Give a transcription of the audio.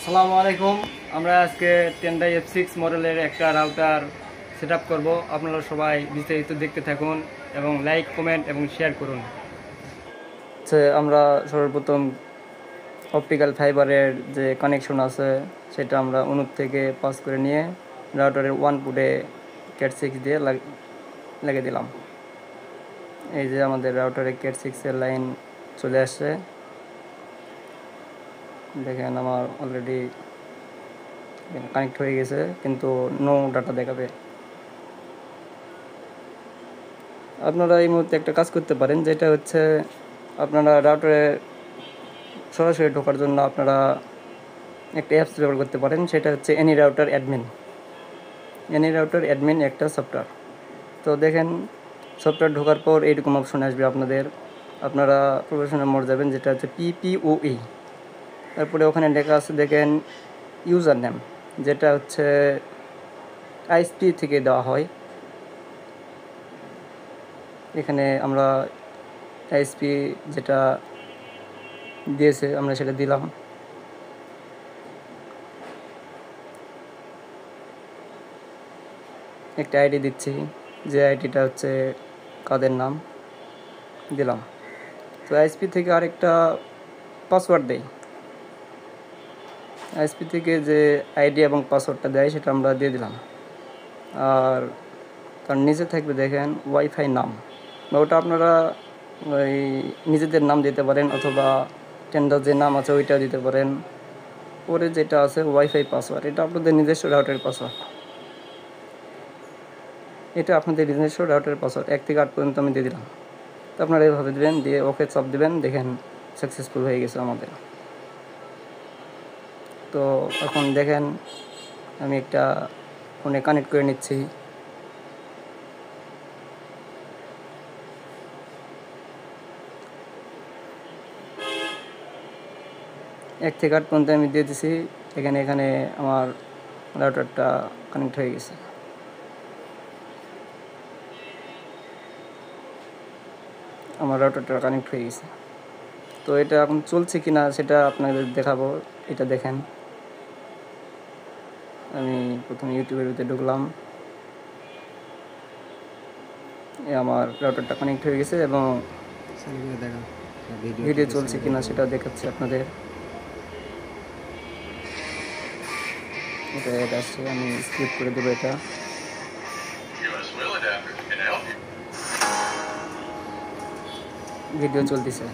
আসসালামু আলাইকুম। আমরা আজকে টেন্ডাই F6 মডেলের একটা রাউটার সেট আপ করবো। আপনারা সবাই বিস্তারিত দেখতে থাকুন এবং লাইক, কমেন্ট এবং শেয়ার করুন। আমরা সর্বপ্রথম অপটিক্যাল ফাইবারের যে কানেকশন আছে সেটা আমরা অনুপ থেকে পাস করে নিয়ে রাউটারের 1 পুটে Cat6 দিয়ে লাগিয়ে দিলাম। এই যে আমাদের রাউটারে Cat6 এর লাইন চলে আসছে। দেখেন আমার অলরেডি কানেক্ট হয়ে গেছে, কিন্তু নো ডাটা দেখাবে। আপনারা এই মুহূর্তে একটা কাজ করতে পারেন, যেটা হচ্ছে আপনারা রাউটারে সরাসরি ঢোকার জন্য আপনারা একটা অ্যাপস ব্যবহার করতে পারেন। সেটা হচ্ছে any router admin. Any router admin একটা সফটওয়্যার। তো দেখেন সফটওয়্যার ঢোকার পর এইরকম অপশন আসবে আপনাদের। আপনারা প্রফেশনাল মোড যাবেন, যেটা হচ্ছে PPOE। তারপরে ওখানে লেখা আছে দেখেন ইউজার নেম, যেটা হচ্ছে ISP থেকে দেওয়া হয়। এখানে আমরা ISP যেটা দিয়েছে আমরা সেটা দিলাম। একটা আইডি দিচ্ছি, যে আইডিটা হচ্ছে কাদের নাম দিলাম। তো ISP থেকে আরেকটা পাসওয়ার্ড দেই। ISP থেকে যে আইডি এবং পাসওয়ার্ডটা দেয় সেটা আমরা দিয়ে দিলাম। আর তার নিচে থাকবে দেখেন ওয়াইফাই নাম, বা ওটা আপনারা ওই নিজেদের নাম দিতে পারেন, অথবা টেন্ডার যে নাম আছে ওইটাও দিতে পারেন। পরে যেটা আছে ওয়াইফাই পাসওয়ার্ড, এটা আপনাদের নিজস্ব রাউটারের পাসওয়ার্ড। এটা আপনাদের নিজস্ব রাউটারের পাসওয়ার্ড 1 থেকে 8 পর্যন্ত আমি দিয়ে দিলাম। তো আপনারা এইভাবে দেবেন, দিয়ে ওকে চাপ দেবেন। দেখেন সাকসেসফুল হয়ে গেছে আমাদের। তো এখন দেখেন আমি একটা ফোনে কানেক্ট করে নিচ্ছি। 1 থেকে 8 পর্যন্ত আমি দিয়ে দিছি। এখানে আমার রাউটারটা কানেক্ট হয়ে গেছে। আমার রাউটারটা কানেক্ট হয়ে গেছে। তো এটা এখন চলছে কিনা সেটা আপনাদের দেখাবো। এটা দেখেন, আমি প্রথমে ইউটিউবের ভিতরে ঢুকলাম। আমার রাউটারটা কানেক্ট হয়ে গেছে এবং ভিডিও চলছে কিনা সেটা দেখাচ্ছি আপনাদের। এটা আসছে, আমি স্কিপ করে দেবো। এটা ভিডিও চলতেছে।